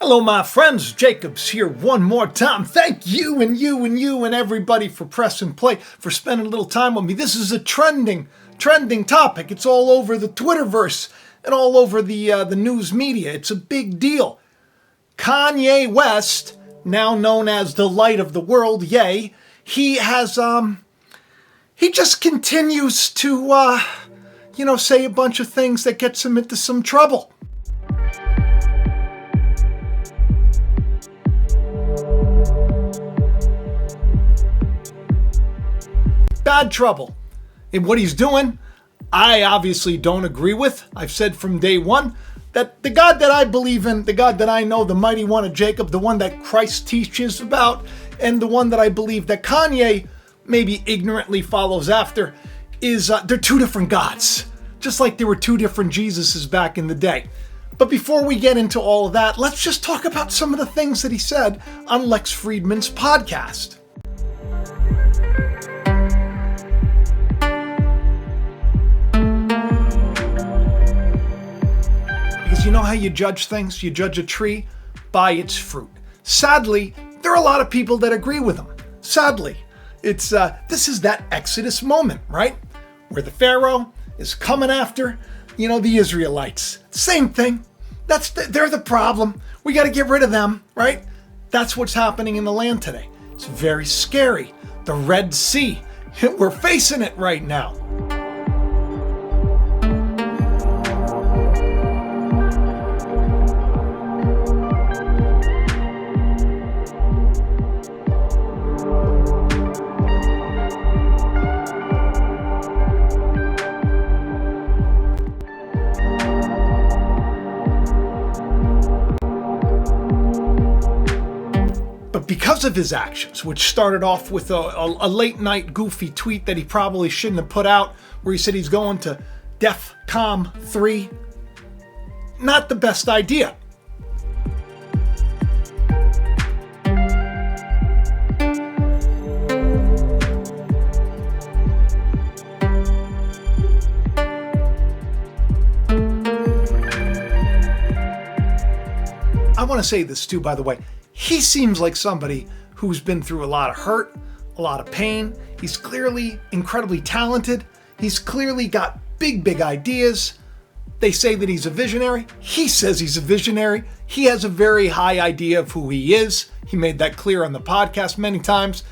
Hello, my friends. Jacob's here one more time. Thank you and you and you and everybody for pressing play, for spending a little time with me. This is a trending topic. It's all over the Twitterverse and all over the news media. It's a big deal. Kanye West, now known as the light of the world, yay, he has, he just continues to, say a bunch of things that gets him into some trouble. Bad trouble. And what he's doing, I obviously don't agree with. I've said from day one that the God that I believe in, the God that I know, the mighty one of Jacob, the one that Christ teaches about, and the one that I believe that Kanye maybe ignorantly follows after, is they're two different gods. Just like there were two different Jesuses back in the day. But before we get into all of that, let's just talk about some of the things that he said on Lex Fridman's podcast. You know how you judge things? You judge a tree by its fruit. Sadly, there are a lot of people that agree with him. Sadly, it's this is that Exodus moment, right? Where the Pharaoh is coming after, the Israelites. Same thing. They're the problem. We got to get rid of them, right? That's what's happening in the land today. It's very scary. The Red Sea. We're facing it right now. Because of his actions, which started off with a late night goofy tweet that he probably shouldn't have put out, where he said he's going to DEFCON 3, not the best idea. I want to say this too, by the way. He seems like somebody who's been through a lot of hurt, a lot of pain. He's clearly incredibly talented. He's clearly got big ideas. They say that he's a visionary. He says he's a visionary. He has a very high idea of who he is. He made that clear on the podcast many times.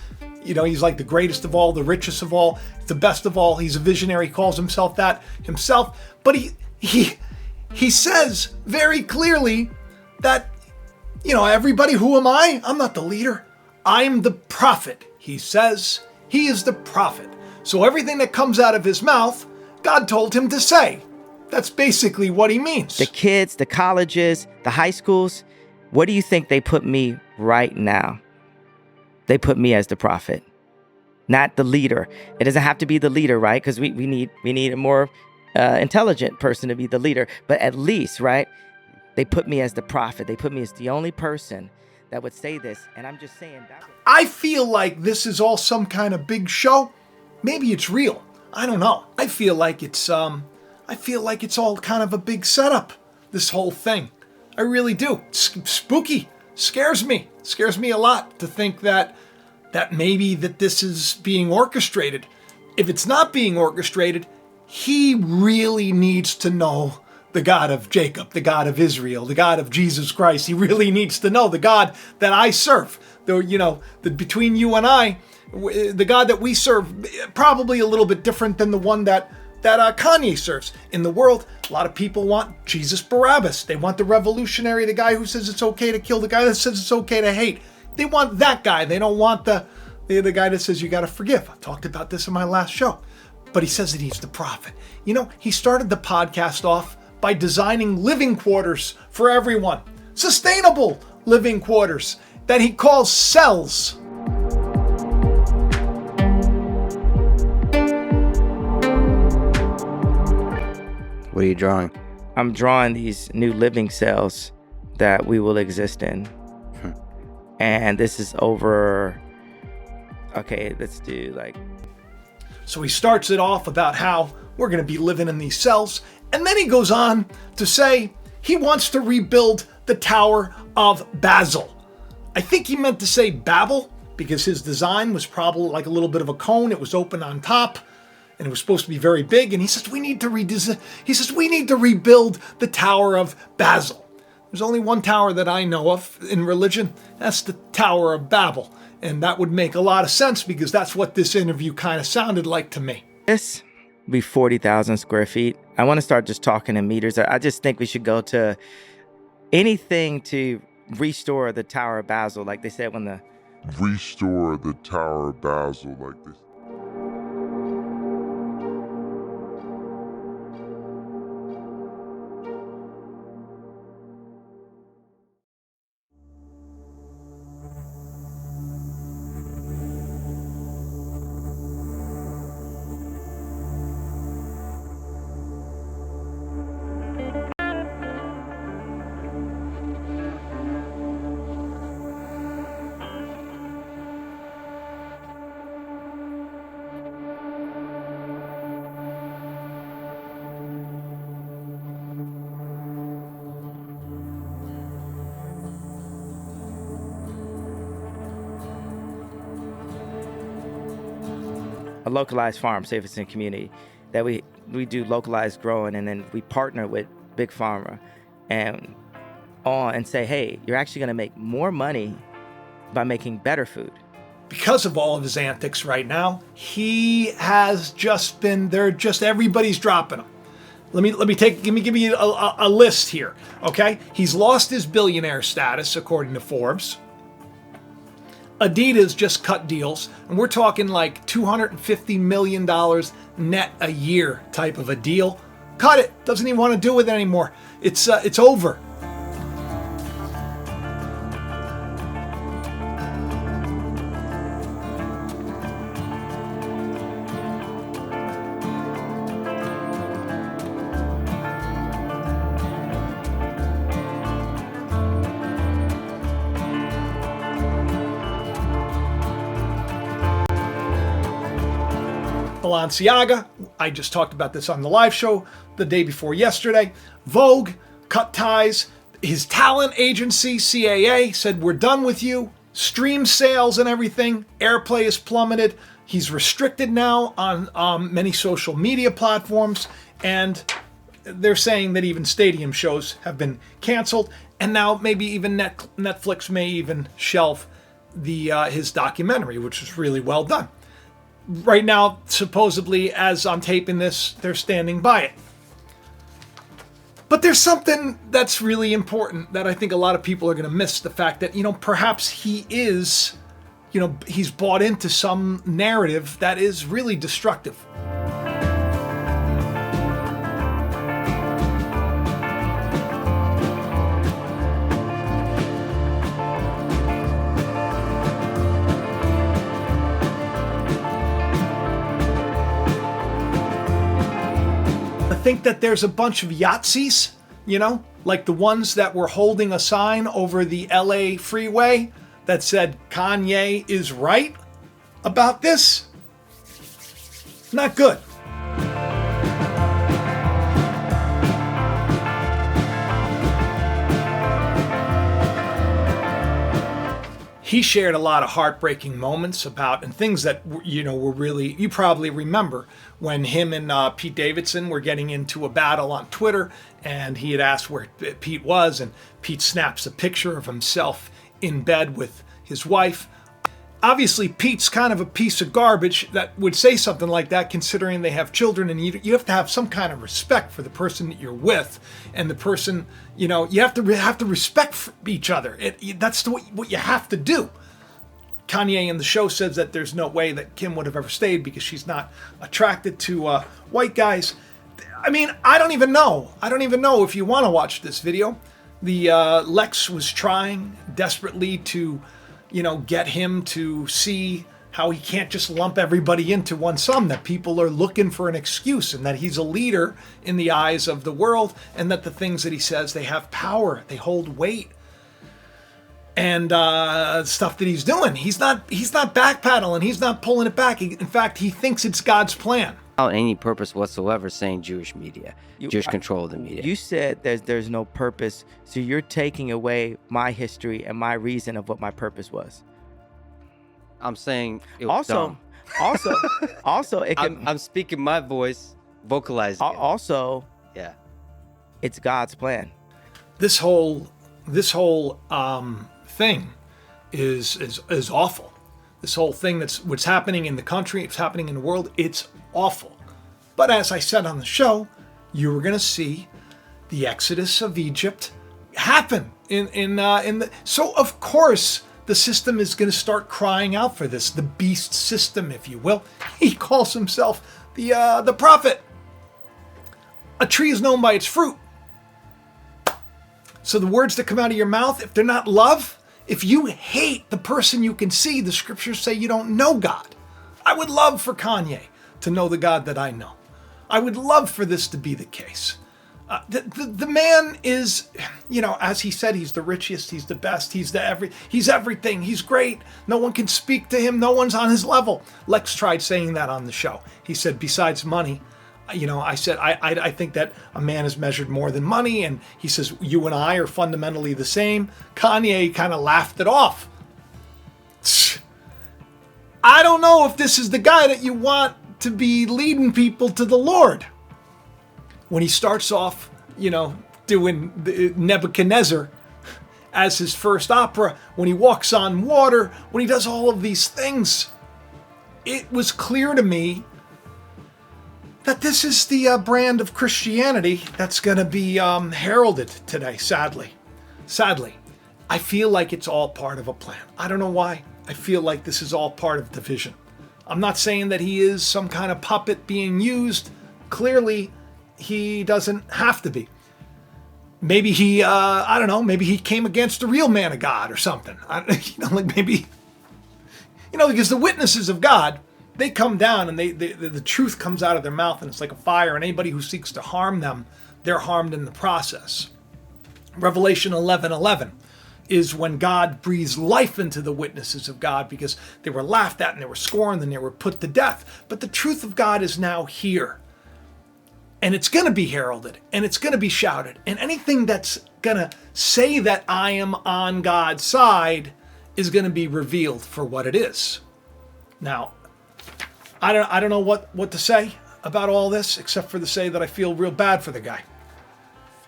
He's like the greatest of all, the richest of all, the best of all. He's a visionary. He calls himself that himself. But he says very clearly that everybody, who am I? I'm not the leader. I'm the prophet. He says he is the prophet. So everything that comes out of his mouth, God told him to say. That's basically what he means. The kids, the colleges, the high schools, what do you think they put me right now? They put me as the prophet, not the leader. It doesn't have to be the leader, right? Because we need a more intelligent person to be the leader. But at least, right? They put me as the prophet. They put me as the only person that would say this. And I'm just saying that. I feel like this is all some kind of big show. Maybe it's real. I don't know. I feel like it's all kind of a big setup, this whole thing. I really do. It's spooky. Scares me a lot to think that maybe that this is being orchestrated. If it's not being orchestrated, he really needs to know the God of Jacob, the God of Israel, the God of Jesus Christ. He really needs to know the God that I serve. Though, between you and I, the God that we serve, probably a little bit different than the one that Kanye serves. In the world, a lot of people want Jesus Barabbas. They want the revolutionary, the guy who says it's okay to kill, the guy that says it's okay to hate. They want that guy. They don't want the guy that says you got to forgive. I talked about this in my last show. But he says that he's the prophet. He started the podcast off by designing living quarters for everyone. Sustainable living quarters that he calls cells. What are you drawing? I'm drawing these new living cells that we will exist in. And this is over. Okay, let's do So he starts it off about how we're going to be living in these cells. And then he goes on to say he wants to rebuild the Tower of Basil. I think he meant to say Babel because his design was probably like a little bit of a cone. It was open on top and it was supposed to be very big. And he says, we need to rebuild the Tower of Basil. There's only one tower that I know of in religion. That's the Tower of Babel. And that would make a lot of sense because that's what this interview kind of sounded like to me. This would be 40,000 square feet. I want to start just talking in meters. I just think we should go to anything to restore the Tower of Basil, like they said when the... Restore the Tower of Basil, like this. a localized farm, say if it's in a community, that we do localized growing, and then we partner with Big Pharma and say, hey, you're actually going to make more money by making better food. Because of all of his antics right now, he has just been, everybody's dropping him. Let me give you a list here, okay? He's lost his billionaire status, according to Forbes. Adidas just cut deals, and we're talking like $250 million net a year type of a deal. Cut it. Doesn't even want to do it anymore. It's over. Balenciaga, I just talked about this on the live show the day before yesterday. Vogue cut ties. His talent agency, CAA, said, we're done with you. Stream sales and everything. Airplay is plummeted. He's restricted now on many social media platforms. And they're saying that even stadium shows have been canceled. And now maybe even Netflix may even shelve his documentary, which is really well done. Right now, supposedly, as I'm taping this, they're standing by it. But there's something that's really important that I think a lot of people are going to miss. The fact that, perhaps he is, he's bought into some narrative that is really destructive. I think that there's a bunch of Yahtzees, like the ones that were holding a sign over the LA freeway that said Kanye is right about this. Not good. He shared a lot of heartbreaking moments about, and things that, were really, you probably remember when him and Pete Davidson were getting into a battle on Twitter, and he had asked where Pete was, and Pete snaps a picture of himself in bed with his wife. Obviously, Pete's kind of a piece of garbage that would say something like that, considering they have children, and you have to have some kind of respect for the person that you're with, and the person, you have to respect each other. That's what you have to do. Kanye in the show says that there's no way that Kim would have ever stayed because she's not attracted to white guys. I mean, I don't even know. If you want to watch this video. The Lex was trying desperately to get him to see how he can't just lump everybody into one sum, that people are looking for an excuse, and that he's a leader in the eyes of the world, and that the things that he says, they have power, they hold weight. And stuff that he's doing, he's not backpedaling, he's not pulling it back. In fact, he thinks it's God's plan. any purpose whatsoever saying Jewish media, Jewish control of the media. You said there's no purpose, so you're taking away my history and my reason of what my purpose was. I'm saying it was Also, dumb. also, it can. I'm speaking my voice, vocalizing it. Also, Yeah. it's God's plan. This whole thing is awful. This whole thing that's what's happening in the country, it's happening in the world, it's awful. But as I said on the show, you were going to see the exodus of Egypt happen so of course the system is going to start crying out for this, the beast system, if you will. He calls himself the prophet. A tree is known by its fruit. So the words that come out of your mouth, if they're not love, if you hate the person you can see, the scriptures say you don't know God. I would love for Kanye to know the God that I know. I would love for this to be the case. The man is, as he said, he's the richest, he's the best, he's everything, he's great. No one can speak to him, no one's on his level. Lex tried saying that on the show. He said, besides money, I said, I think that a man is measured more than money, and he says, you and I are fundamentally the same. Kanye kind of laughed it off. I don't know if this is the guy that you want to be leading people to the Lord. When he starts off, doing the Nebuchadnezzar as his first opera, when he walks on water, when he does all of these things, it was clear to me that this is the brand of Christianity that's going to be heralded today, sadly. Sadly. I feel like it's all part of a plan. I don't know why. I feel like this is all part of division. I'm not saying that he is some kind of puppet being used. Clearly, he doesn't have to be. Maybe he, I don't know, maybe he came against the real man of God or something. Maybe, because the witnesses of God, they come down and the truth comes out of their mouth and it's like a fire, and anybody who seeks to harm them, they're harmed in the process. Revelation 11:11 is when God breathes life into the witnesses of God, because they were laughed at and they were scorned and they were put to death. But the truth of God is now here. And it's going to be heralded and it's going to be shouted. And anything that's going to say that I am on God's side is going to be revealed for what it is. Now, I don't know what to say about all this, except for to say that I feel real bad for the guy.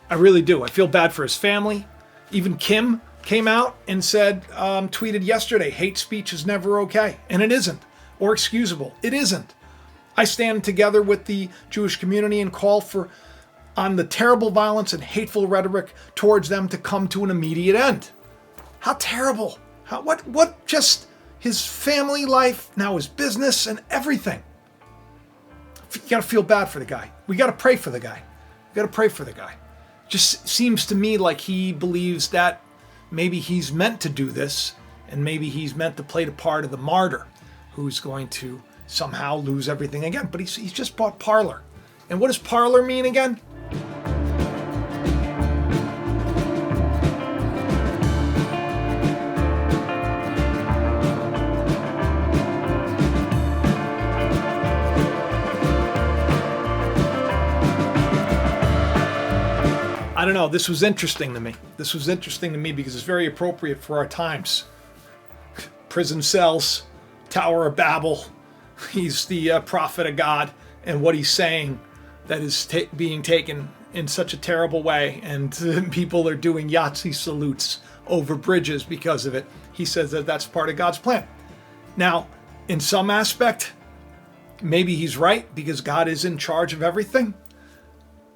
I really do. I feel bad for his family. Even Kim came out and said, tweeted yesterday, hate speech is never okay. And it isn't. Or excusable. It isn't. I stand together with the Jewish community and call on the terrible violence and hateful rhetoric towards them to come to an immediate end. How terrible. What just his family life, now his business and everything. You got to feel bad for the guy. We got to pray for the guy. Just seems to me like he believes that maybe he's meant to do this, and maybe he's meant to play the part of the martyr who's going to somehow lose everything again. But he's just bought Parler. And what does Parler mean again? I don't know. This was interesting to me. Because it's very appropriate for our times. Prison cells, Tower of Babel. He's the prophet of God, and what he's saying that is being taken in such a terrible way, and people are doing Yahtzee salutes over bridges because of it. He says that that's part of God's plan. Now, in some aspect, maybe he's right, because God is in charge of everything,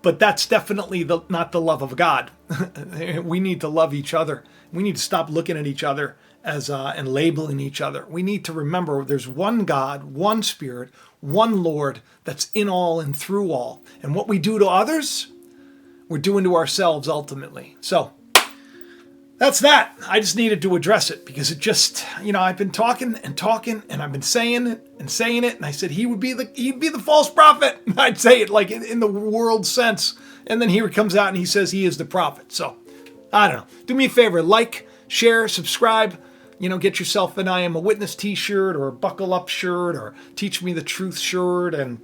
but that's definitely not the love of God. We need to love each other. We need to stop looking at each other and labeling each other. We need to remember there's one God, one Spirit, one Lord that's in all and through all. And what we do to others, we're doing to ourselves ultimately. So that's that. I just needed to address it because it just, I've been talking and I've been saying it. And I said he'd be the false prophet. I'd say it like in the world sense. And then here he comes out and he says he is the prophet. So I don't know. Do me a favor, like, share, subscribe. Get yourself an I Am a Witness t-shirt or a Buckle Up shirt or Teach Me the Truth shirt, and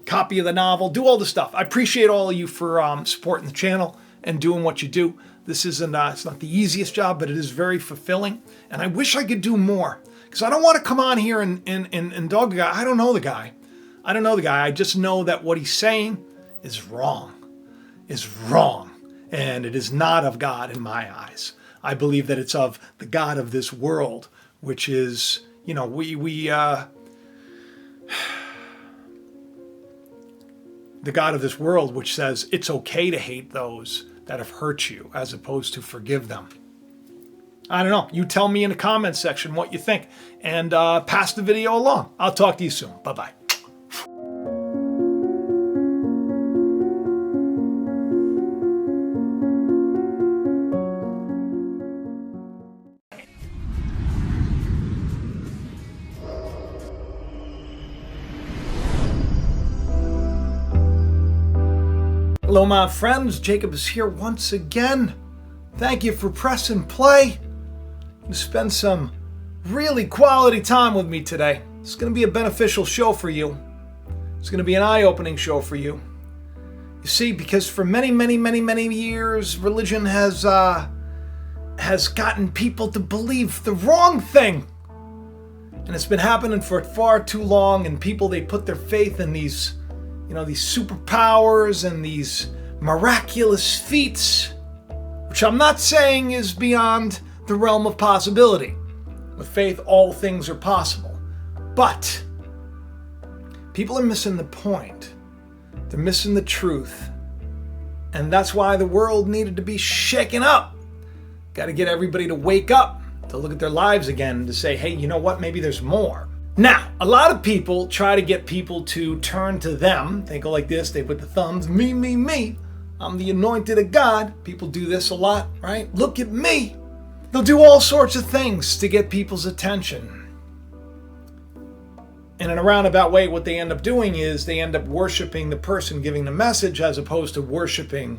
copy of the novel, do all the stuff. I appreciate all of you for supporting the channel and doing what you do. This isn't, it's not the easiest job, but it is very fulfilling. And I wish I could do more, because I don't want to come on here and dog the guy. I don't know the guy. I just know that what he's saying is wrong. And it is not of God in my eyes. I believe that it's of the God of this world, which is, you know, the God of this world, which says it's okay to hate those that have hurt you as opposed to forgive them. I don't know. You tell me in the comments section what you think, and pass the video along. I'll talk to you soon. Bye-bye. Hello, my friends. Jacob is here once again. Thank you for pressing play. You spend some really quality time with me today. It's going to be a beneficial show for you. It's going to be an eye-opening show for you. You see, because for many years, religion has gotten people to believe the wrong thing. And it's been happening for far too long, and people, they put their faith in these, you know, these superpowers and these miraculous feats, which I'm not saying is beyond the realm of possibility. With faith, all things are possible. But people are missing the point. They're missing the truth. And that's why the world needed to be shaken up. Got to get everybody to wake up, to look at their lives again, and to say, hey, you know what? Maybe there's more. Now, a lot of people try to get people to turn to them. They go like this, they put the thumbs, me. I'm the anointed of God. People do this a lot, right? Look at me. They'll do all sorts of things to get people's attention. And in a roundabout way, what they end up doing is they end up worshiping the person giving the message as opposed to worshiping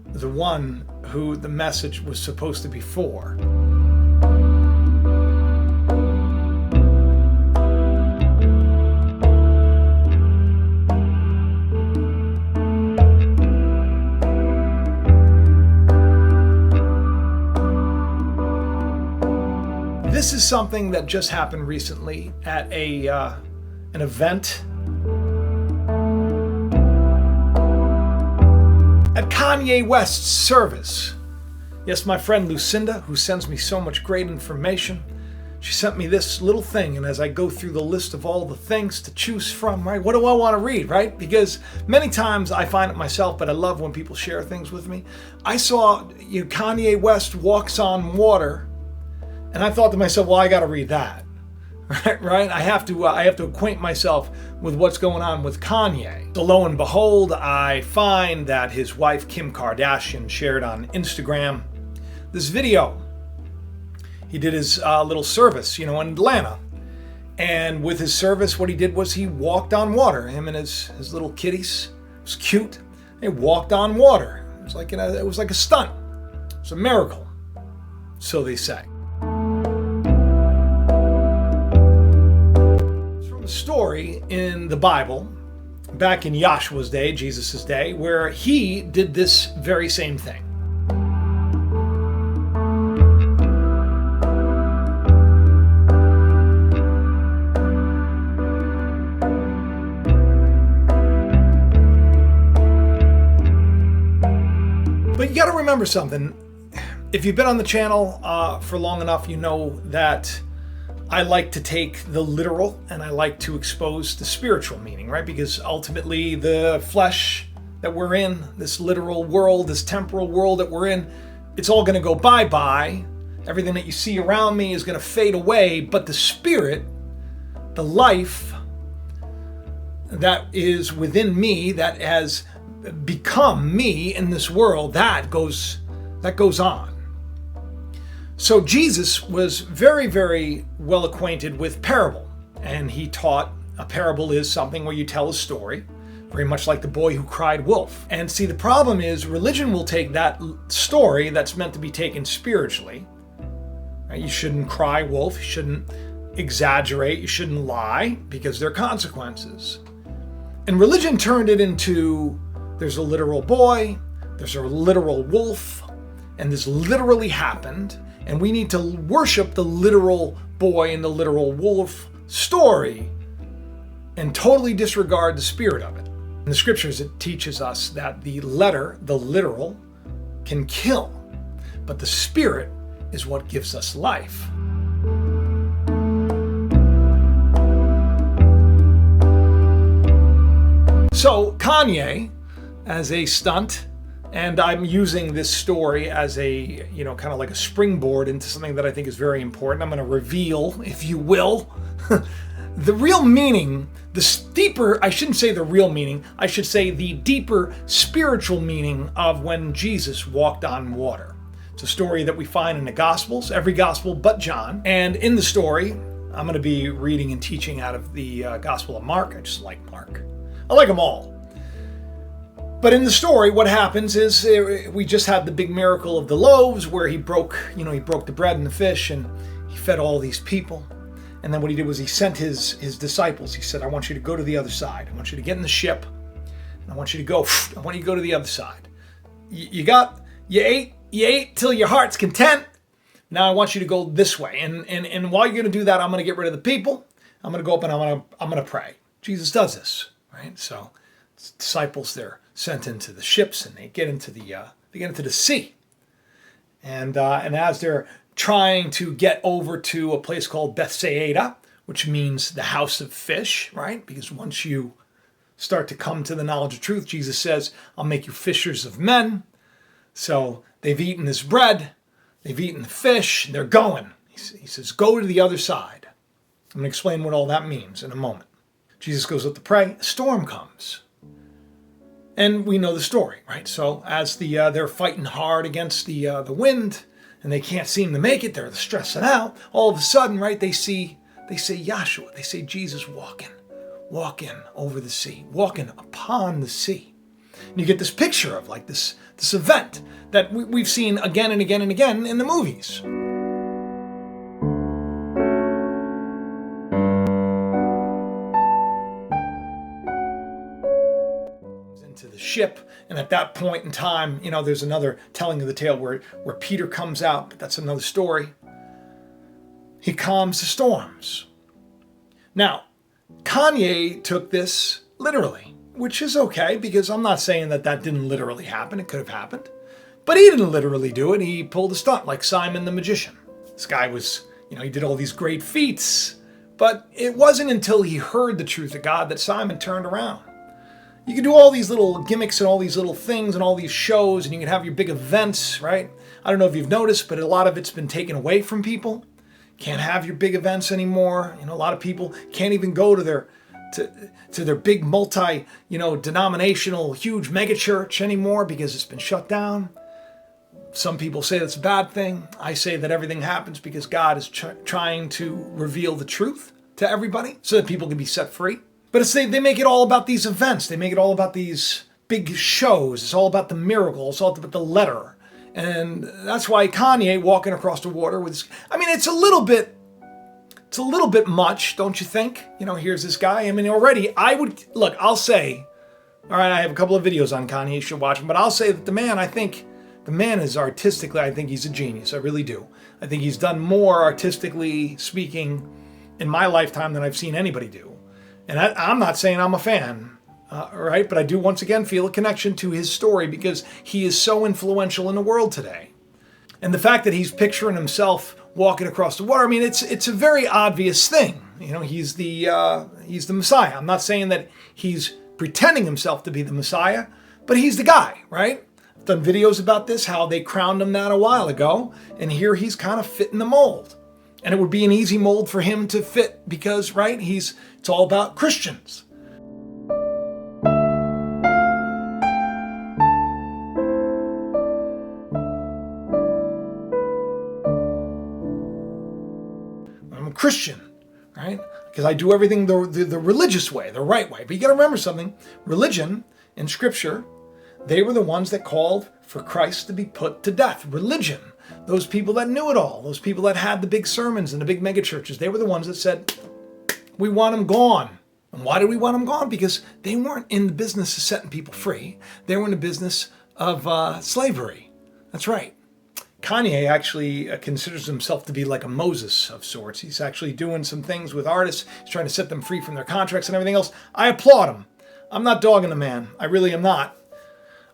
the one who the message was supposed to be for. This is something that just happened recently at an event at Kanye West's service. Yes, my friend Lucinda, who sends me so much great information, she sent me this little thing, and as I go through the list of all the things to choose from, right, what do I want to read, right? Because many times I find it myself, but I love when people share things with me. I saw Kanye West walks on water, and I thought to myself, well, I got to read that, right? I have to acquaint myself with what's going on with Kanye. So lo and behold, I find that his wife Kim Kardashian shared on Instagram this video. He did his little service, in Atlanta, and with his service, what he did was he walked on water. Him and his little kitties. It was cute. They walked on water. It was like a stunt. It was a miracle, so they say. Story in the Bible back in Yahshua's day, Jesus' day, where he did this very same thing. But you got to remember something. If you've been on the channel for long enough, you know that I like to take the literal and I like to expose the spiritual meaning, right? Because ultimately the flesh that we're in, this literal world, this temporal world that we're in, it's all going to go bye-bye. Everything that you see around me is going to fade away, but the spirit, the life that is within me, that has become me in this world, that goes on. So Jesus was very, very well acquainted with parable, and he taught a parable is something where you tell a story, very much like the boy who cried wolf. And see, the problem is religion will take that story that's meant to be taken spiritually. Right? You shouldn't cry wolf, you shouldn't exaggerate, you shouldn't lie, because there are consequences. And religion turned it into, there's a literal boy, there's a literal wolf, and this literally happened, and we need to worship the literal boy and the literal wolf story and totally disregard the spirit of it. In the scriptures, it teaches us that the letter, the literal, can kill, but the spirit is what gives us life. So Kanye, as a stunt, and I'm using this story as a, kind of like a springboard into something that I think is very important. I'm going to reveal, if you will, the real meaning, I shouldn't say the real meaning, I should say the deeper spiritual meaning of when Jesus walked on water. It's a story that we find in the Gospels, every Gospel but John. And in the story, I'm going to be reading and teaching out of the Gospel of Mark. I just like Mark. I like them all. But in the story, what happens is we just had the big miracle of the loaves where he broke the bread and the fish and he fed all these people. And then what he did was he sent his disciples. He said, I want you to go to the other side. I want you to get in the ship. And I want you to go to the other side. You ate till your heart's content. Now I want you to go this way. And while you're going to do that, I'm going to get rid of the people. I'm going to go up and I'm going to pray. Jesus does this, right? So disciples, they're sent into the ships and they get into the sea. And as they're trying to get over to a place called Bethsaida, which means the house of fish, right? Because once you start to come to the knowledge of truth, Jesus says, I'll make you fishers of men. So they've eaten this bread, they've eaten the fish, and they're going. He says, go to the other side. I'm going to explain what all that means in a moment. Jesus goes up to pray, a storm comes. And we know the story, right? So as they're fighting hard against the wind, and they can't seem to make it, they're stressing out. All of a sudden, right, they say Yahshua, they say Jesus walking over the sea, walking upon the sea. And you get this picture of like this event that we've seen again and again and again in the movies. Into the ship, and at that point in time, there's another telling of the tale where Peter comes out, but that's another story. He calms the storms. Now, Kanye took this literally, which is okay, because I'm not saying that didn't literally happen. It could have happened. But he didn't literally do it. He pulled a stunt like Simon the magician. This guy was, he did all these great feats, but it wasn't until he heard the truth of God that Simon turned around. You can do all these little gimmicks and all these little things and all these shows, and you can have your big events, right? I don't know if you've noticed, but a lot of it's been taken away from people. Can't have your big events anymore. A lot of people can't even go to their big multi, denominational huge megachurch anymore because it's been shut down. Some people say that's a bad thing. I say that everything happens because God is trying to reveal the truth to everybody so that people can be set free. But they make it all about these events. They make it all about these big shows. It's all about the miracle. It's all about the letter. And that's why Kanye walking across the water with his, it's a little bit much, don't you think? Here's this guy. Already I'll say, all right, I have a couple of videos on Kanye, you should watch them, but I'll say that the man is artistically, I think he's a genius. I really do. I think he's done more artistically speaking in my lifetime than I've seen anybody do. And I'm not saying I'm a fan, right? But I do once again feel a connection to his story because he is so influential in the world today. And the fact that he's picturing himself walking across the water, it's a very obvious thing. He's the Messiah. I'm not saying that he's pretending himself to be the Messiah, but he's the guy, right? I've done videos about this, how they crowned him that a while ago, and here he's kind of fitting the mold. And it would be an easy mold for him to fit because, right, it's all about Christians. I'm a Christian, right? Because I do everything the religious way, the right way. But you got to remember something. Religion in Scripture, they were the ones that called for Christ to be put to death. Religion. Those people that knew it all, those people that had the big sermons and the big megachurches, they were the ones that said, we want him gone, And why do we want them gone? Because they weren't in the business of setting people free. They were in the business of slavery. That's right. Kanye actually considers himself to be like a Moses of sorts. He's actually doing some things with artists. He's trying to set them free from their contracts and everything else. I applaud him. I'm not dogging the man. I really am not.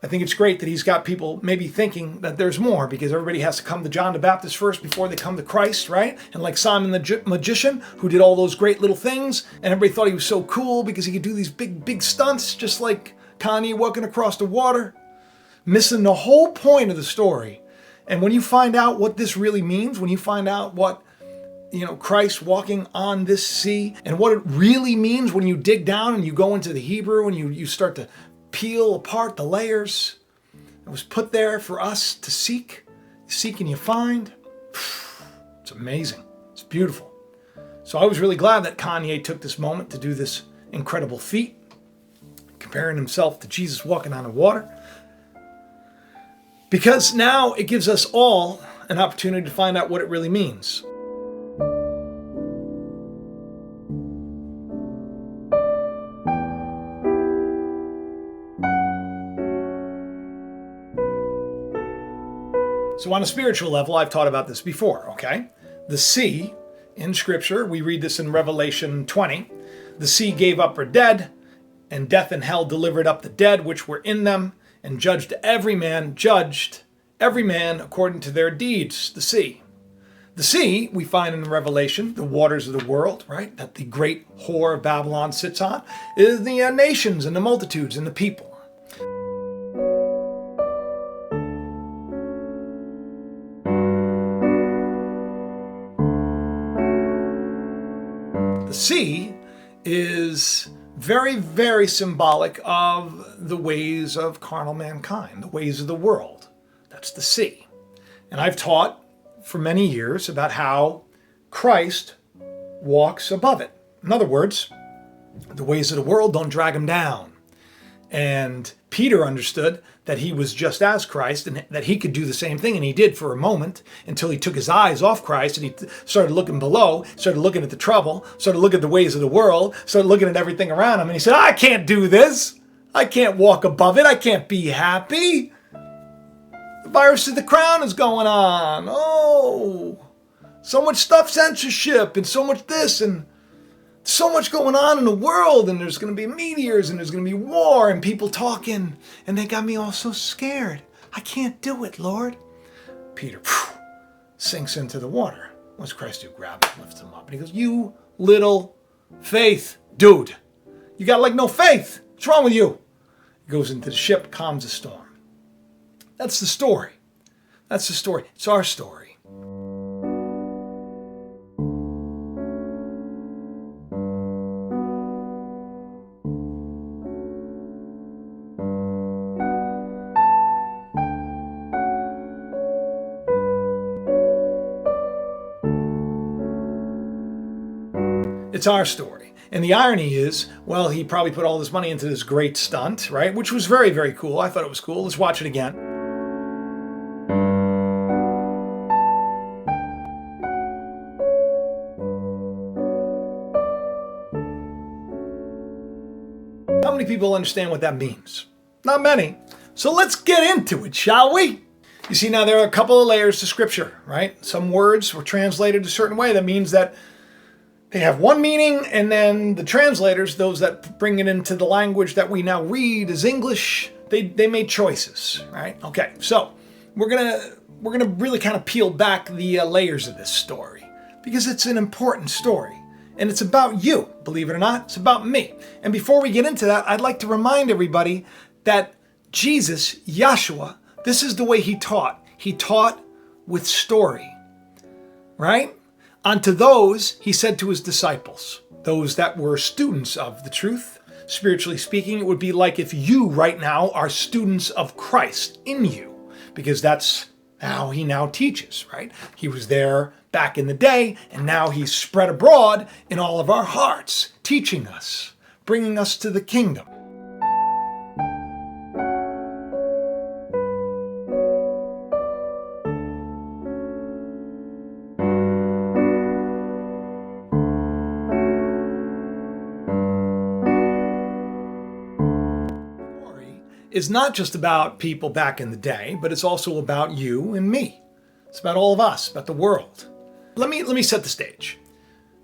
I think it's great that he's got people maybe thinking that there's more, because everybody has to come to John the Baptist first before they come to Christ, right? And like Simon the magician, who did all those great little things, and everybody thought he was so cool because he could do these big stunts, just like Kanye walking across the water, missing the whole point of the story. And when you find out what this really means, when you find out what, Christ walking on this sea, and what it really means when you dig down and you go into the Hebrew and you start to peel apart the layers, it was put there for us to seek. You seek and you find. It's amazing. It's beautiful. So I was really glad that Kanye took this moment to do this incredible feat, comparing himself to Jesus walking on the water. Because now it gives us all an opportunity to find out what it really means. So on a spiritual level, I've taught about this before, okay? The sea, in Scripture, we read this in Revelation 20, the sea gave up her dead, and death and hell delivered up the dead which were in them, and judged every man according to their deeds. The sea. The sea, we find in Revelation, the waters of the world, right? That the great whore of Babylon sits on, is the nations and the multitudes and the people. The sea is very, very symbolic of the ways of carnal mankind, the ways of the world. That's the sea. And I've taught for many years about how Christ walks above it. In other words, the ways of the world don't drag him down. And Peter understood that he was just as Christ and that he could do the same thing. And he did for a moment until he took his eyes off Christ and he started looking below, started looking at the trouble, started looking at the ways of the world, started looking at everything around him. And he said, I can't do this. I can't walk above it. I can't be happy. The virus of the crown is going on. Oh, so much stuff, censorship and so much this and so much going on in the world, and there's going to be meteors and there's going to be war and people talking, and they got me all so scared. I can't do it, Lord. Peter sinks into the water. What's Christ do? Grab him, lifts him up, and he goes, you little faith, dude. You got like no faith. What's wrong with you? He goes into the ship, calms the storm. That's the story. That's the story. It's our story. It's our story. And the irony is, well, he probably put all this money into this great stunt, right? Which was very, very cool. I thought it was cool. Let's watch it again. How many people understand what that means? Not many. So let's get into it, shall we? You see, now there are a couple of layers to Scripture, right? Some words were translated a certain way. That means that they have one meaning, and then the translators, those that bring it into the language that we now read as English, they made choices, right? Okay, so we're gonna really kind of peel back the layers of this story, because it's an important story, and it's about you, believe it or not. It's about me. And before we get into that, I'd like to remind everybody that Jesus, Yahshua, this is the way he taught. He taught with story, right? Unto those, he said to his disciples, those that were students of the truth, spiritually speaking, it would be like if you right now are students of Christ in you, because that's how he now teaches, right? He was there back in the day, and now he's spread abroad in all of our hearts, teaching us, bringing us to the kingdom. is not just about people back in the day, but it's also about you and me. It's about all of us, about the world. Let me set the stage.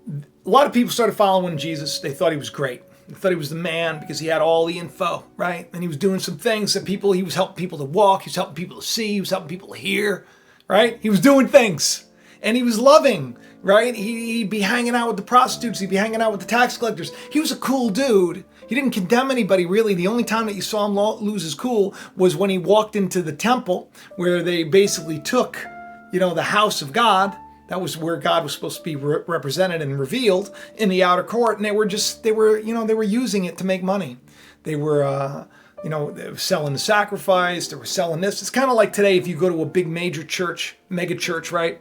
A lot of people started following Jesus. They thought he was great. They thought he was the man because he had all the info, right? And he was doing some things that he was helping people to walk. He was helping people to see. He was helping people to hear, right? He was doing things. And he was loving, right? He'd be hanging out with the prostitutes. He'd be hanging out with the tax collectors. He was a cool dude. He didn't condemn anybody, really. The only time that you saw him lose his cool was when he walked into the temple where they basically took, the house of God. That was where God was supposed to be represented and revealed in the outer court. And they were using it to make money. They were, they were selling the sacrifice. They were selling this. It's kind of like today if you go to a big major church, mega church, right?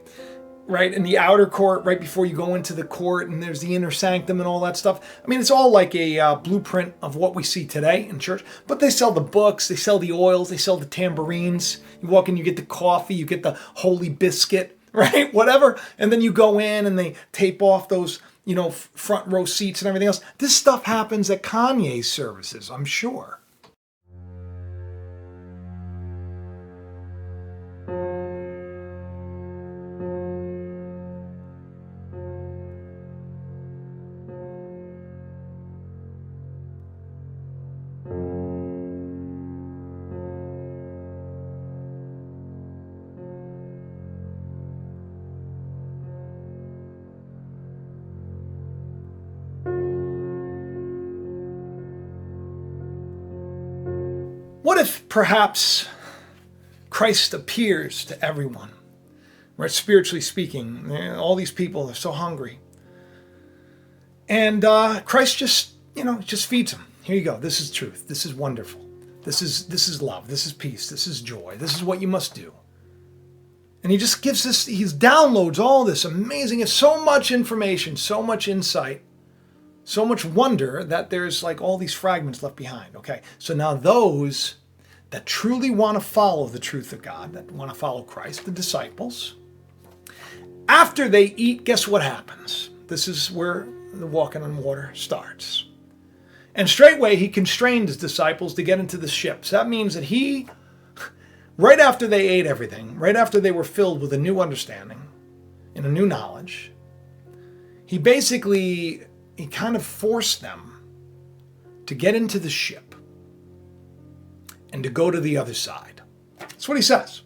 Right, in the outer court, right before you go into the court, and there's the inner sanctum and all that stuff. I mean, it's all like a blueprint of what we see today in church. But they sell the books, they sell the oils, they sell the tambourines. You walk in, you get the coffee, you get the holy biscuit, right? Whatever. And then you go in and they tape off those, front row seats and everything else. This stuff happens at Kanye's services, I'm sure. What if perhaps Christ appears to everyone, right? Spiritually speaking, all these people are so hungry. And Christ just feeds them. Here you go. This is truth. This is wonderful. This is love. This is peace. This is joy. This is what you must do. And he just gives this, he downloads all this amazing, so much information, so much insight, so much wonder that there's like all these fragments left behind. Okay, so now those that truly want to follow the truth of God, that want to follow Christ, the disciples, after they eat, guess what happens? This is where the walking on water starts. And straightway he constrained his disciples to get into the ship. So that means that he, right after they ate everything, right after they were filled with a new understanding and a new knowledge, he kind of forced them to get into the ship and to go to the other side. That's what he says.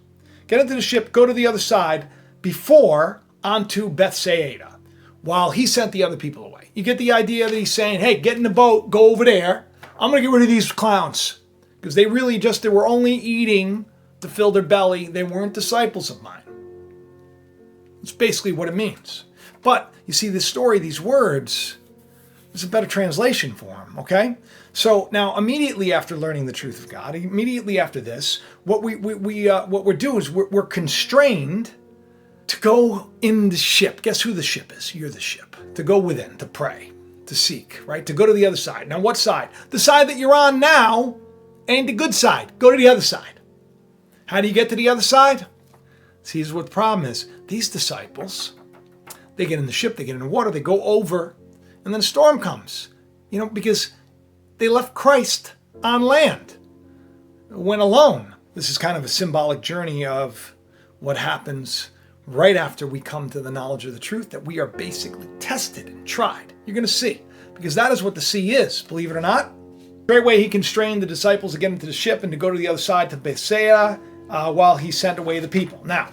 Get into the ship, go to the other side before onto Bethsaida, while he sent the other people away. You get the idea that he's saying, hey, get in the boat, go over there. I'm going to get rid of these clowns. Because they were only eating to fill their belly. They weren't disciples of mine. That's basically what it means. But you see, this story, these words, there's a better translation for them, okay? So now, immediately after learning the truth of God, immediately after this, what we're doing is we're constrained to go in the ship. Guess who the ship is? You're the ship. To go within, to pray, to seek, right? To go to the other side. Now, what side? The side that you're on now ain't the good side. Go to the other side. How do you get to the other side? See, here's what the problem is. These disciples, they get in the ship, they get in the water, they go over, and then a storm comes, because they left Christ on land, went alone. This is kind of a symbolic journey of what happens right after we come to the knowledge of the truth, that we are basically tested and tried. You're going to see, because that is what the sea is, believe it or not. Straightway he constrained the disciples to get into the ship and to go to the other side to Bethsaida while he sent away the people. Now,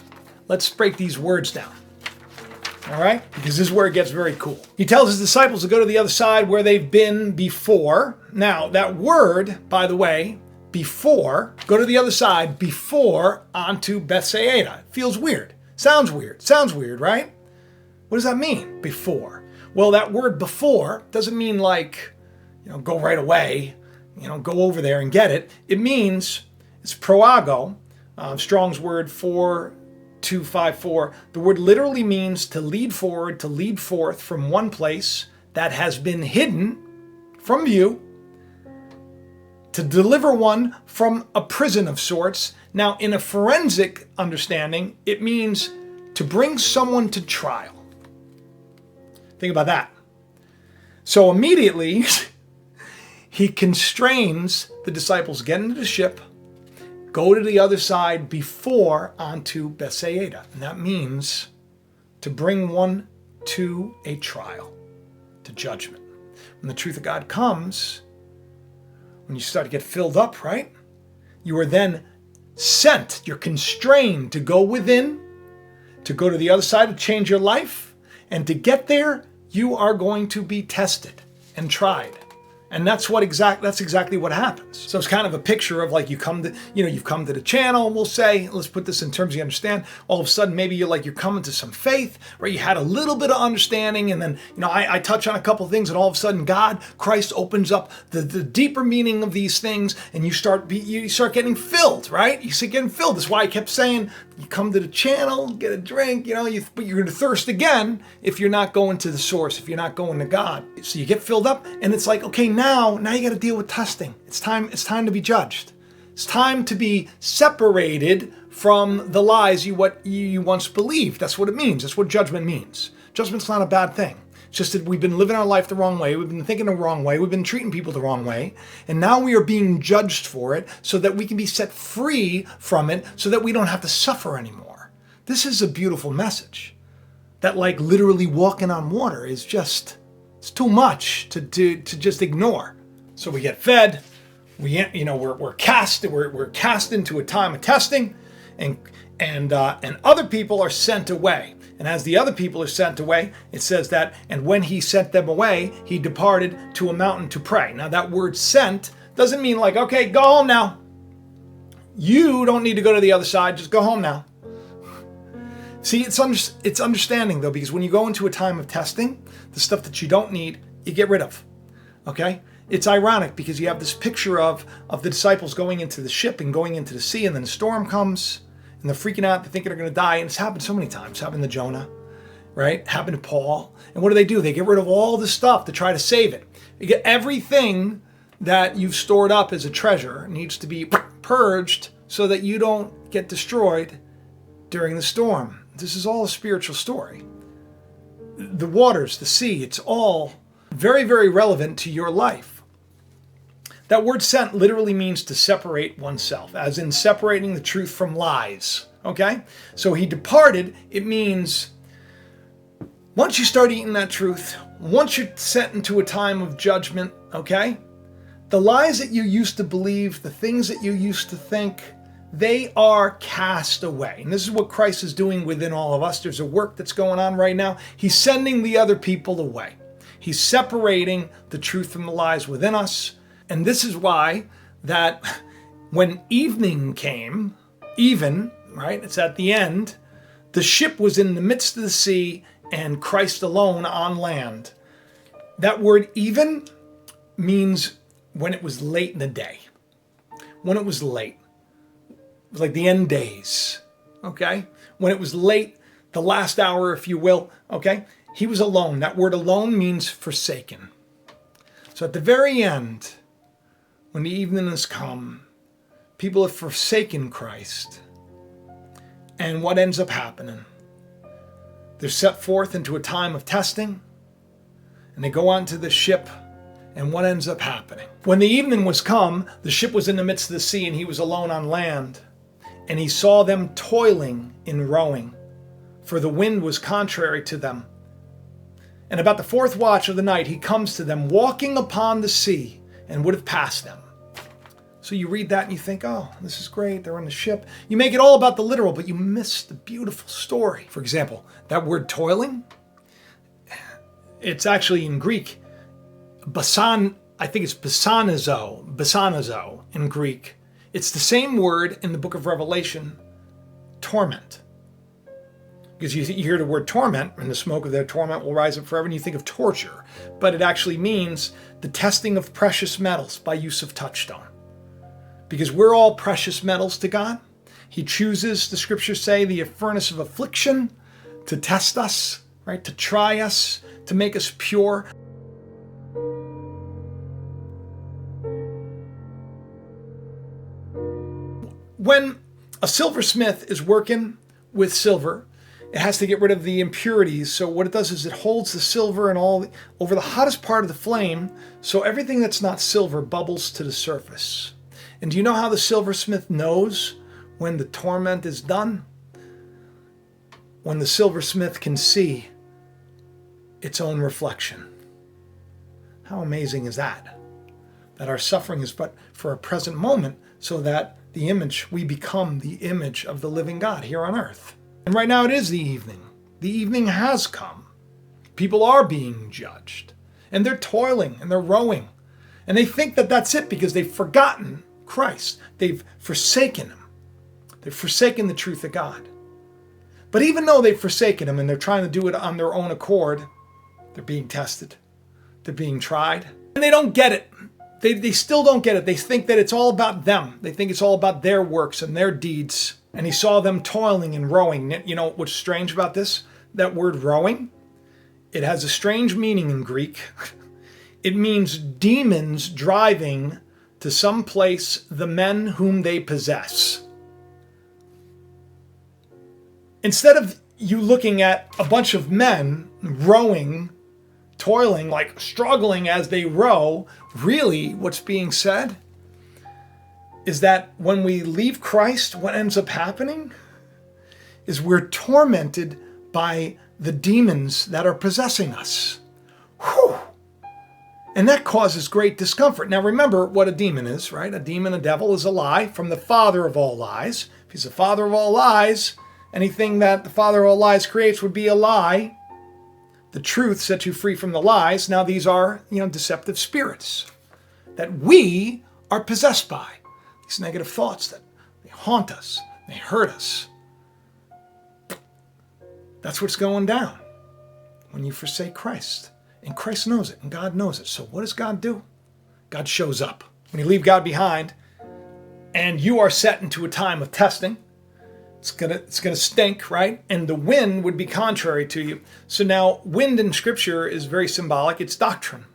let's break these words down. All right? Because this is where it gets very cool. He tells his disciples to go to the other side where they've been before. Now, that word, by the way, before, go to the other side before onto Bethsaida. Feels weird. Sounds weird. Sounds weird, right? What does that mean, before? Well, that word before doesn't mean like, go right away, go over there and get it. It means, it's proago, Strong's word 4254. The word literally means to lead forward, to lead forth from one place that has been hidden from view, to deliver one from a prison of sorts. Now, in a forensic understanding, it means to bring someone to trial. Think about that. So immediately, he constrains the disciples, get into the ship, go to the other side before onto Bethsaida. And that means to bring one to a trial, to judgment. When the truth of God comes, when you start to get filled up, right? You are then sent, you're constrained to go within, to go to the other side, to change your life. And to get there, you are going to be tested and tried. And that's exactly what happens. So it's kind of a picture of like you've come to the channel, we'll say, let's put this in terms you understand. All of a sudden, maybe you're coming to some faith, right? You had a little bit of understanding, and then, I touch on a couple of things, and all of a sudden Christ opens up the deeper meaning of these things, and you start getting filled, right? You start getting filled. That's why I kept saying, you come to the channel, get a drink, but you're going to thirst again if you're not going to the source, if you're not going to God. So you get filled up, and it's like, okay, now you got to deal with testing. It's time to be judged. It's time to be separated from the lies you once believed. That's what it means. That's what judgment means. Judgment's not a bad thing. It's just that we've been living our life the wrong way. We've been thinking the wrong way. We've been treating people the wrong way. And now we are being judged for it so that we can be set free from it so that we don't have to suffer anymore. This is a beautiful message. That literally walking on water is just, it's too much to just ignore. So we get fed. We're cast into a time of testing, and other people are sent away. And as the other people are sent away, it says that, and when he sent them away, he departed to a mountain to pray. Now that word sent doesn't mean okay, go home now. You don't need to go to the other side, just go home now. See, it's understanding though, because when you go into a time of testing, the stuff that you don't need, you get rid of, okay? It's ironic because you have this picture of the disciples going into the ship and going into the sea, and then the storm comes, and they're freaking out, they're thinking they're going to die, and it's happened so many times. It's happened to Jonah, right? It happened to Paul. And what do? They get rid of all the stuff to try to save it. You get everything that you've stored up as a treasure needs to be purged so that you don't get destroyed during the storm. This is all a spiritual story. The waters, the sea, it's all very, very relevant to your life. That word sent literally means to separate oneself, as in separating the truth from lies, okay? So he departed, it means once you start eating that truth, once you're sent into a time of judgment, okay? The lies that you used to believe, the things that you used to think, they are cast away. And this is what Christ is doing within all of us. There's a work that's going on right now. He's sending the other people away. He's separating the truth from the lies within us. And this is why that when evening came, right, it's at the end, the ship was in the midst of the sea and Christ alone on land. That word even means when it was late in the day. When it was late. It was like the end days, okay? When it was late, the last hour, if you will, okay? He was alone. That word alone means forsaken. So at the very end, when the evening has come, people have forsaken Christ. And what ends up happening? They're set forth into a time of testing, and they go onto the ship, and what ends up happening? When the evening was come, the ship was in the midst of the sea, and he was alone on land. And he saw them toiling in rowing, for the wind was contrary to them. And about the fourth watch of the night, he comes to them, walking upon the sea, and would have passed them. So you read that and you think, oh, this is great, they're on the ship. You make it all about the literal, but you miss the beautiful story. For example, that word toiling, it's actually in Greek, I think it's basanizo in Greek. It's the same word in the book of Revelation, torment. Because you hear the word torment, and the smoke of their torment will rise up forever, and you think of torture. But it actually means the testing of precious metals by use of touchstone. Because we're all precious metals to God. He chooses, the scriptures say, the furnace of affliction to test us, right? To try us, to make us pure. When a silversmith is working with silver, It has to get rid of the impurities. So what it does is it holds the silver and all over the hottest part of the flame, so everything that's not silver bubbles to the surface. And do you know how the silversmith knows when the torment is done? When the silversmith can see its own reflection. How amazing is that? That our suffering is but for a present moment, so that we become the image of the living God here on earth. And right now it is the evening. The evening has come. People are being judged. And they're toiling and they're rowing. And they think that that's it because they've forgotten Christ. They've forsaken him. They've forsaken the truth of God. But even though they've forsaken him and they're trying to do it on their own accord, they're being tested. They're being tried. And they don't get it. They still don't get it. They think that it's all about them. They think it's all about their works and their deeds. And he saw them toiling and rowing. You know what's strange about this? That word rowing, it has a strange meaning in Greek. It means demons driving to some place the men whom they possess. Instead of you looking at a bunch of men rowing, toiling, like struggling as they row, really what's being said is that when we leave Christ, what ends up happening is we're tormented by the demons that are possessing us. Whew. And that causes great discomfort. Now remember what a demon is, right? A demon, a devil, is a lie from the father of all lies. If he's the father of all lies, anything that the father of all lies creates would be a lie. The truth sets you free from the lies. Now these are, deceptive spirits that we are possessed by. These negative thoughts that they haunt us, they hurt us. That's what's going down when you forsake Christ. And Christ knows it, and God knows it. So what does God do? God shows up. When you leave God behind, and you are set into a time of testing, it's gonna stink, right? And the wind would be contrary to you. So now, wind in Scripture is very symbolic. It's doctrine.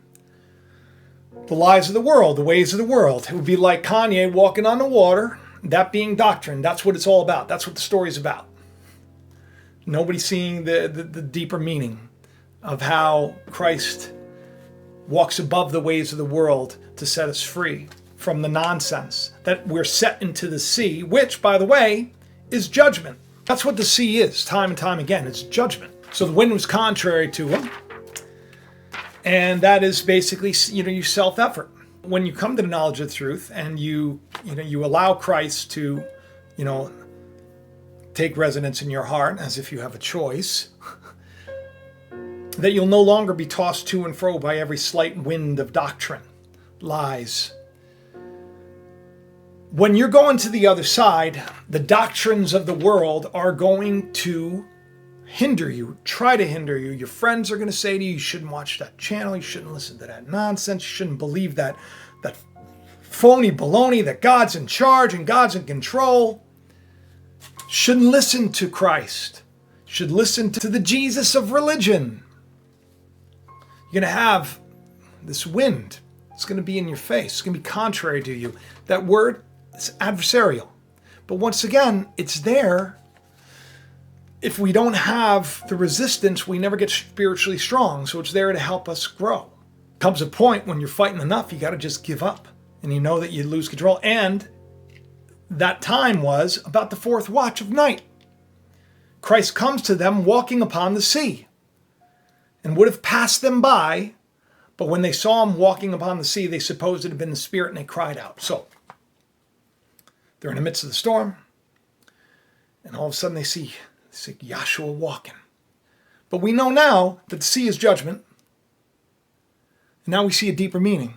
The lies of the world, the ways of the world. It would be like Kanye walking on the water, that being doctrine. That's what it's all about. That's what the story's about. Nobody's seeing the deeper meaning of how Christ walks above the ways of the world to set us free from the nonsense that we're set into the sea, which, by the way, is judgment. That's what the sea is, time and time again. It's judgment. So the wind was contrary to him. And that is basically, your self-effort. When you come to the knowledge of the truth and you allow Christ to, take residence in your heart as if you have a choice, that you'll no longer be tossed to and fro by every slight wind of doctrine, lies. When you're going to the other side, the doctrines of the world are going to hinder you, try to hinder you. Your friends are going to say to you, you shouldn't watch that channel, you shouldn't listen to that nonsense, you shouldn't believe that phony baloney that God's in charge and God's in control. Shouldn't listen to Christ. Should listen to the Jesus of religion. You're going to have this wind. It's going to be in your face. It's going to be contrary to you. That word is adversarial. But once again, it's there. If we don't have the resistance, we never get spiritually strong. So it's there to help us grow. Comes a point when you're fighting enough, you got to just give up. And you know that you lose control. And that time was about the fourth watch of night. Christ comes to them walking upon the sea and would have passed them by. But when they saw him walking upon the sea, they supposed it had been the Spirit and they cried out. So they're in the midst of the storm. And all of a sudden they see Yahshua walking. But we know now that the sea is judgment. And now we see a deeper meaning.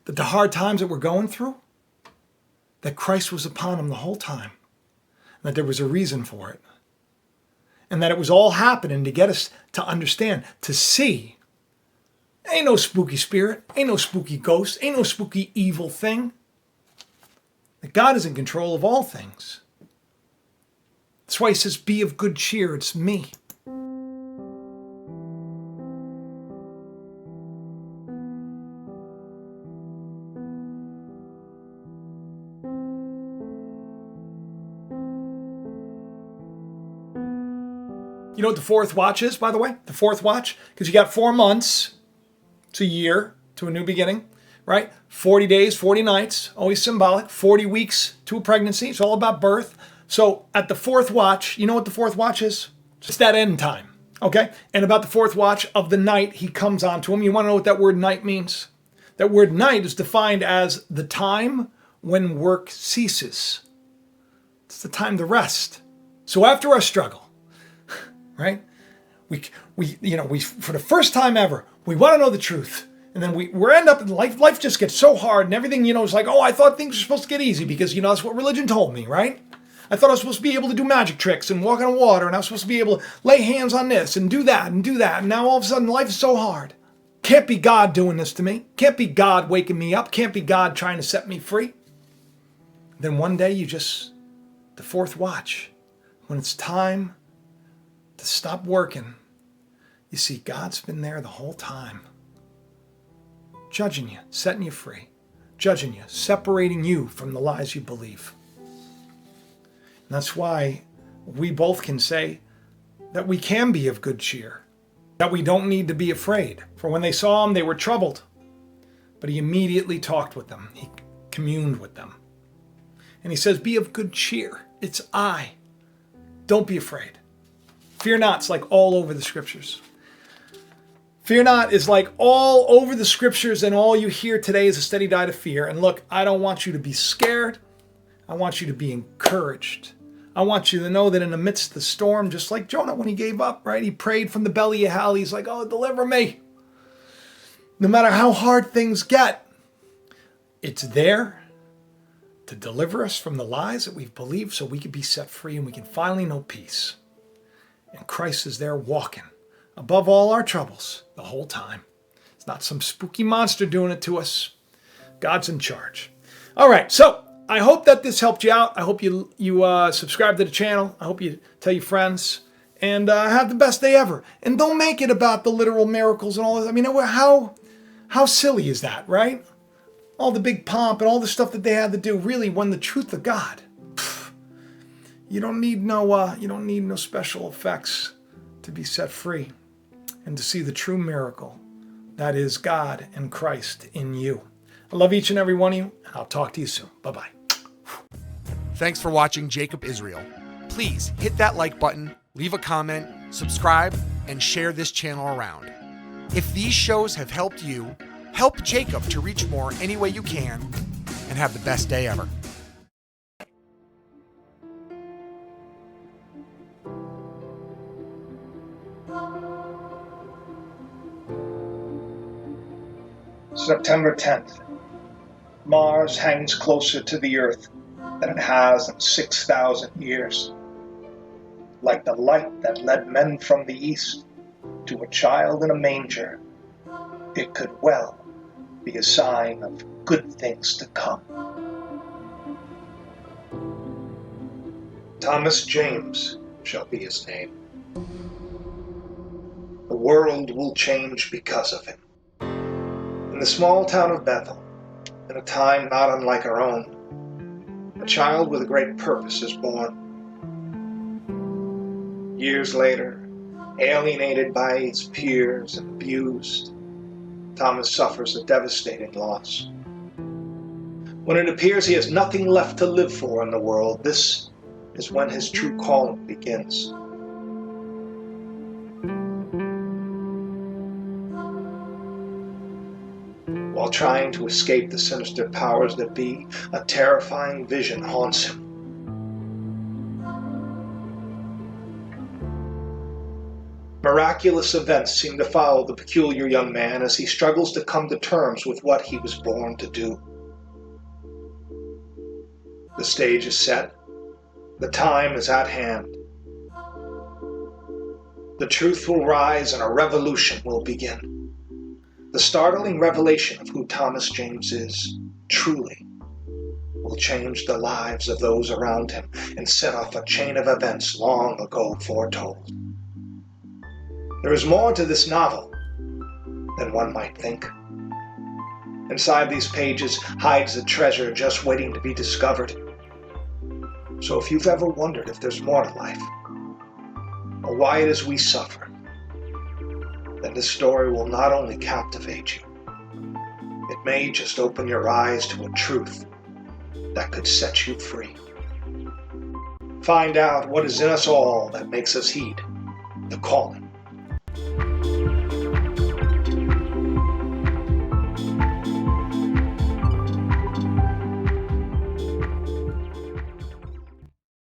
That the hard times that we're going through, that Christ was upon them the whole time. And that there was a reason for it. And that it was all happening to get us to understand, to see. Ain't no spooky spirit, ain't no spooky ghost, ain't no spooky evil thing. That God is in control of all things. That's why he says, be of good cheer, it's me. You know what the fourth watch is, by the way? The fourth watch? Because you got 4 months. It's a year to a new beginning, right? 40 days, 40 nights, always symbolic. 40 weeks to a pregnancy. It's all about birth. So at the fourth watch, you know what the fourth watch is? It's that end time, okay? And about the fourth watch of the night, he comes on to him. You want to know what that word night means? That word night is defined as the time when work ceases. It's the time to rest. So after our struggle, right? We for the first time ever, we want to know the truth. And then we end up in life. Life just gets so hard and everything, is like, oh, I thought things were supposed to get easy because, that's what religion told me, right? I thought I was supposed to be able to do magic tricks and walk on water, and I was supposed to be able to lay hands on this and do that and do that. And now all of a sudden life is so hard. Can't be God doing this to me. Can't be God waking me up. Can't be God trying to set me free. Then one day the fourth watch, when it's time to stop working, you see God's been there the whole time. Judging you, setting you free. Judging you, separating you from the lies you believe. And that's why we both can say that we can be of good cheer, that we don't need to be afraid. For when they saw him, they were troubled. But he immediately talked with them. He communed with them. And he says, be of good cheer. It's I. Don't be afraid. Fear not. It's like all over the scriptures. Fear not is like all over the scriptures, and all you hear today is a steady diet of fear. And look, I don't want you to be scared. I want you to be encouraged. I want you to know that in the midst of the storm, just like Jonah when he gave up, right? He prayed from the belly of hell. He's like, oh, deliver me. No matter how hard things get, it's there to deliver us from the lies that we've believed so we can be set free and we can finally know peace. And Christ is there walking above all our troubles the whole time. It's not some spooky monster doing it to us. God's in charge. All right, so I hope that this helped you out. I hope you subscribe to the channel. I hope you tell your friends. And have the best day ever. And don't make it about the literal miracles and all this. I mean, how silly is that, right? All the big pomp and all the stuff that they had to do, really, when the truth of God. You don't need no special effects to be set free and to see the true miracle that is God and Christ in you. I love each and every one of you, and I'll talk to you soon. Bye-bye. Thanks for watching Jacob Israel. Please hit that like button, leave a comment, subscribe, and share this channel around. If these shows have helped you, help Jacob to reach more any way you can, and have the best day ever. September 10th. Mars hangs closer to the Earth than it has in 6,000 years. Like the light that led men from the east to a child in a manger, it could well be a sign of good things to come. Thomas James shall be his name. The world will change because of him. In the small town of Bethel, in a time not unlike our own, a child with a great purpose is born. Years later, alienated by his peers and abused, Thomas suffers a devastating loss. When it appears he has nothing left to live for in the world, this is when his true calling begins. While trying to escape the sinister powers that be, a terrifying vision haunts him. Miraculous events seem to follow the peculiar young man as he struggles to come to terms with what he was born to do. The stage is set. The time is at hand. The truth will rise and a revolution will begin. The startling revelation of who Thomas James is, truly, will change the lives of those around him and set off a chain of events long ago foretold. There is more to this novel than one might think. Inside these pages hides a treasure just waiting to be discovered. So if you've ever wondered if there's more to life, or why it is we suffer, then this story will not only captivate you, it may just open your eyes to a truth that could set you free. Find out what is in us all that makes us heed the calling